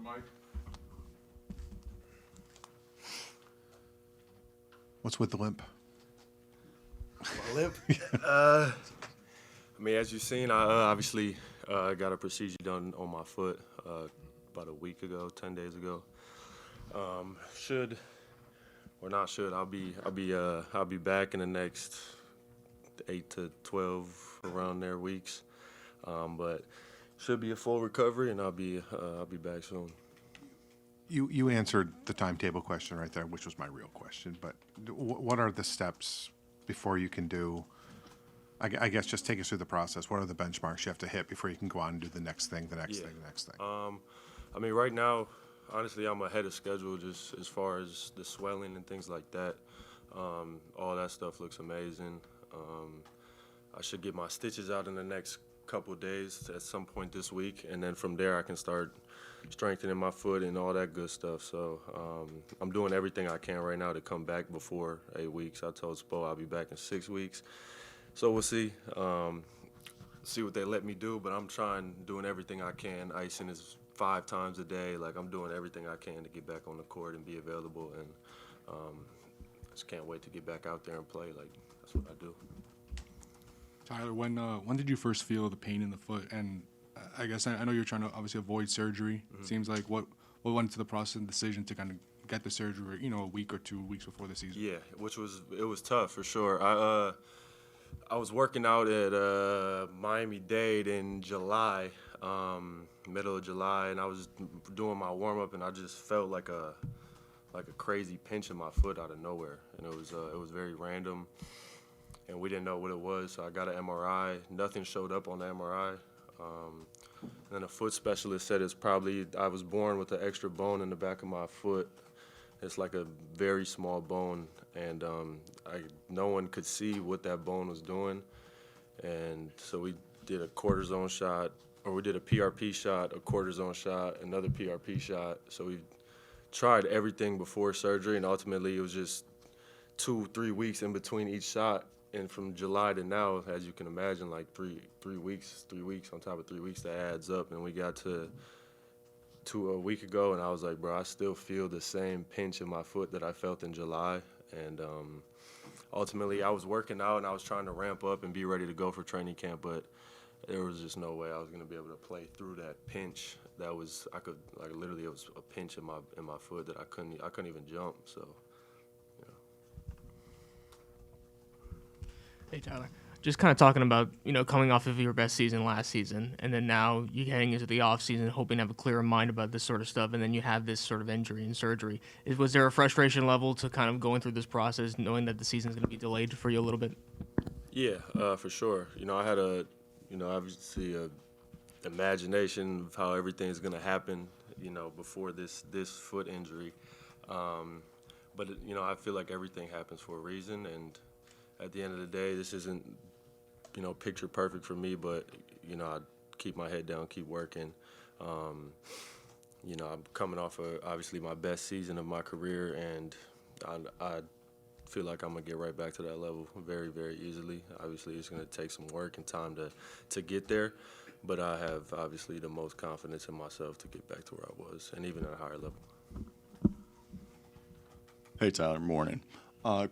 Mike. What's with the limp? My limp? I mean, as you've seen, I obviously got a procedure done on my foot about a week ago, 10 days ago. Should or not should, I'll be back in the next 8 to 12 around there weeks. But should be a full recovery, and I'll be back soon. You answered the timetable question right there, which was my real question. But what are the steps before you can do? I guess just take us through the process. What are the benchmarks you have to hit before you can go on and do the next thing, the next thing, the next thing? I mean, right now, honestly, I'm ahead of schedule just as far as the swelling and things like that. All that stuff looks amazing. I should get my stitches out in the next couple of days at some point this week, and then from there I can start strengthening my foot and all that good stuff. So I'm doing everything I can right now to come back before 8 weeks. I told Spo I'll be back in 6 weeks. So we'll see what they let me do, but I'm doing everything I can. Icing is 5 times a day. Like, I'm doing everything I can to get back on the court and be available, and I just can't wait to get back out there and play. Like, that's what I do. Tyler, when did you first feel the pain in the foot? And I guess I know you're trying to obviously avoid surgery. Mm-hmm. It seems like what went into the process and decision to kind of get the surgery, a week or 2 weeks before the season? Yeah, it was tough for sure. I was working out at Miami-Dade in July, middle of July, and I was doing my warm-up, and I just felt like a crazy pinch in my foot out of nowhere, and it was very random, and we didn't know what it was, so I got an MRI. Nothing showed up on the MRI. Then a foot specialist said I was born with an extra bone in the back of my foot. It's like a very small bone, and no one could see what that bone was doing. And so we did a cortisone shot, or we did a PRP shot, a cortisone shot, another PRP shot. So we tried everything before surgery, and ultimately it was just 2-3 weeks in between each shot. And from July to now, as you can imagine, like three weeks on top of 3 weeks, that adds up. And we got to a week ago, and I was like, bro, I still feel the same pinch in my foot that I felt in July. And ultimately, I was working out, and I was trying to ramp up and be ready to go for training camp, but there was just no way I was going to be able to play through that pinch. It was a pinch in my foot that I couldn't even jump. So, yeah. Hey, Tyler. Just kind of talking about, coming off of your best season last season, and then now you heading into the off season, hoping to have a clearer mind about this sort of stuff, and then you have this sort of injury and surgery. Was there a frustration level to kind of going through this process, knowing that the season's going to be delayed for you a little bit? Yeah, for sure. I had obviously a imagination of how everything's going to happen, before this foot injury. But I feel like everything happens for a reason, and at the end of the day, this isn't picture perfect for me, but I keep my head down, keep working. I'm coming off of obviously my best season of my career, and I feel like I'm gonna get right back to that level very, very easily. Obviously, it's gonna take some work and time to get there, but I have obviously the most confidence in myself to get back to where I was, and even at a higher level. Hey, Tyler, morning.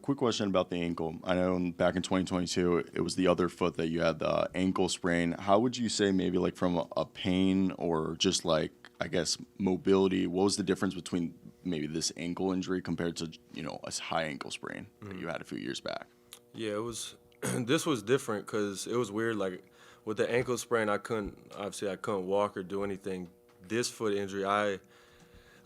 Quick question about the ankle. I know back in 2022, it was the other foot that you had the ankle sprain. How would you say maybe like from a pain or just like, I guess, mobility, what was the difference between maybe this ankle injury compared to, a high ankle sprain that you had a few years back? Yeah, it was, this was different because it was weird. Like with the ankle sprain, I couldn't walk or do anything. This foot injury, I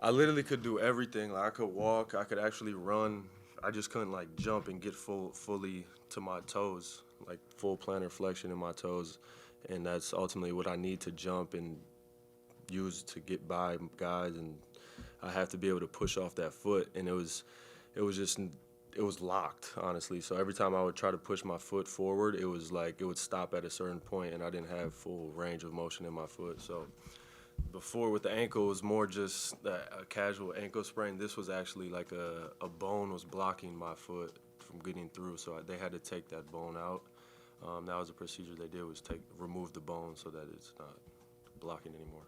literally could do everything. Like I could walk, I could actually run. I just couldn't like jump and get fully to my toes, like full plantar flexion in my toes, and that's ultimately what I need to jump and use to get by guys, and I have to be able to push off that foot, and it was locked, honestly. So every time I would try to push my foot forward, it was like it would stop at a certain point, and I didn't have full range of motion in my foot. So before with the ankle, it was more just a casual ankle sprain. This was actually like a bone was blocking my foot from getting through, so they had to take that bone out. That was a procedure they did, was remove the bone so that it's not blocking anymore.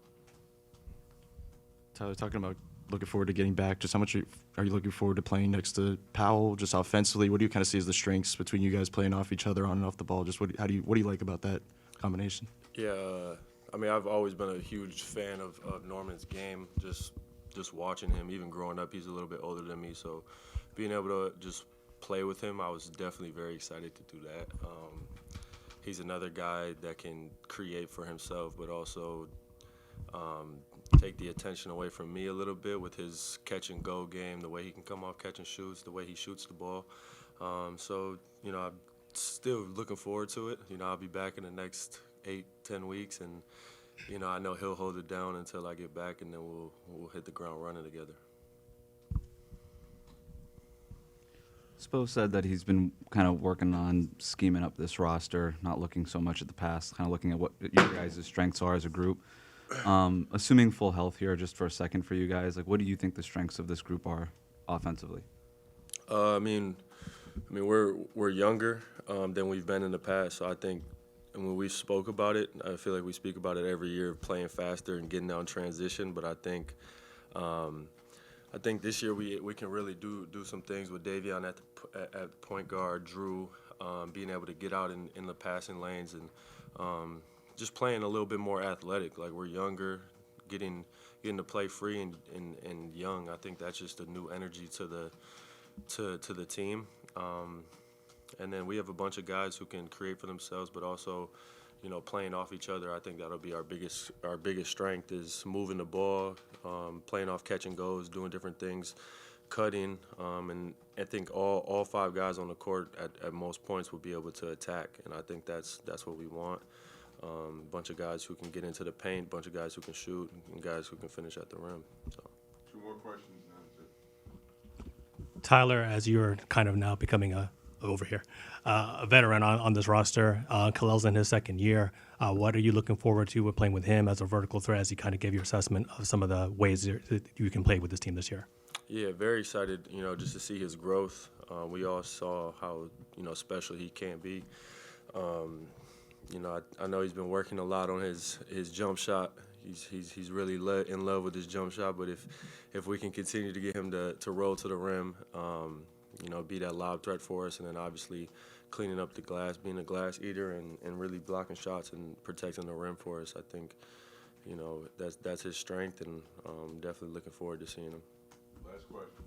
Tyler, talking about looking forward to getting back, just how much are you looking forward to playing next to Powell? Just offensively, what do you kind of see as the strengths between you guys playing off each other on and off the ball? Just what do you like about that combination? Yeah, I mean, I've always been a huge fan of Norman's game. Just watching him, even growing up, he's a little bit older than me, so being able to just play with him, I was definitely very excited to do that. He's another guy that can create for himself, but also take the attention away from me a little bit with his catch and go game, the way he can come off catch and shoots, the way he shoots the ball. So, I'm still looking forward to it. I'll be back in the next 8-10 weeks, and I know he'll hold it down until I get back, and then we'll hit the ground running together. Spo said that he's been kind of working on scheming up this roster, not looking so much at the past, kind of looking at what your guys' strengths are as a group. Assuming full health here, just for a second for you guys, like what do you think the strengths of this group are offensively? I mean, we're younger than we've been in the past, so I think. And when we spoke about it, I feel like we speak about it every year, playing faster and getting down transition. But I think this year we can really do some things with Davion at point guard, Drew being able to get out in the passing lanes and just playing a little bit more athletic. Like we're younger, getting to play free and young. I think that's just a new energy to the team. And then we have a bunch of guys who can create for themselves, but also, playing off each other. I think that'll be our biggest strength is moving the ball, playing off catch and goes, doing different things, cutting. And I think all 5 guys on the court at most points will be able to attack, and I think that's what we want. A bunch of guys who can get into the paint, a bunch of guys who can shoot, and guys who can finish at the rim. So. 2 more questions now. Tyler, as you're kind of now becoming a veteran on this roster, Khalil's in his second year. What are you looking forward to with playing with him as a vertical threat as you kind of give your assessment of some of the ways that you can play with this team this year? Yeah, very excited, just to see his growth. We all saw how, special he can be. I know he's been working a lot on his jump shot. He's really in love with his jump shot, but if we can continue to get him to roll to the rim, be that lob threat for us, and then obviously cleaning up the glass, being a glass eater, and really blocking shots and protecting the rim for us. I think, that's his strength, and definitely looking forward to seeing him. Last question.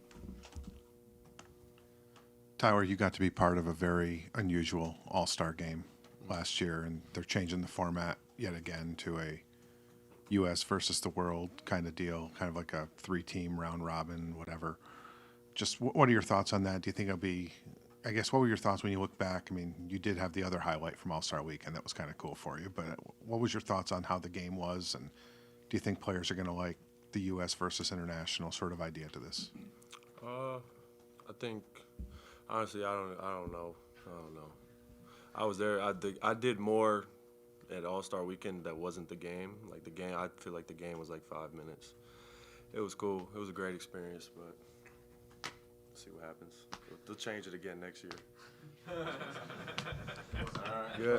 Tyler, you got to be part of a very unusual all-star game last year, and they're changing the format yet again to a U.S. versus the world kind of deal, kind of like a 3-team round robin, whatever. Just what are your thoughts on that? Do you think it'll be, I guess, what were your thoughts when you look back? I mean, you did have the other highlight from All-Star Weekend. That was kind of cool for you. But what was your thoughts on how the game was? And do you think players are going to like the U.S. versus international sort of idea to this? I think, honestly, I don't know. I was there. I did more at All-Star Weekend that wasn't the game. Like the game, I feel like the game was like 5 minutes. It was cool. It was a great experience, but see what happens. They'll change it again next year. All right. Good.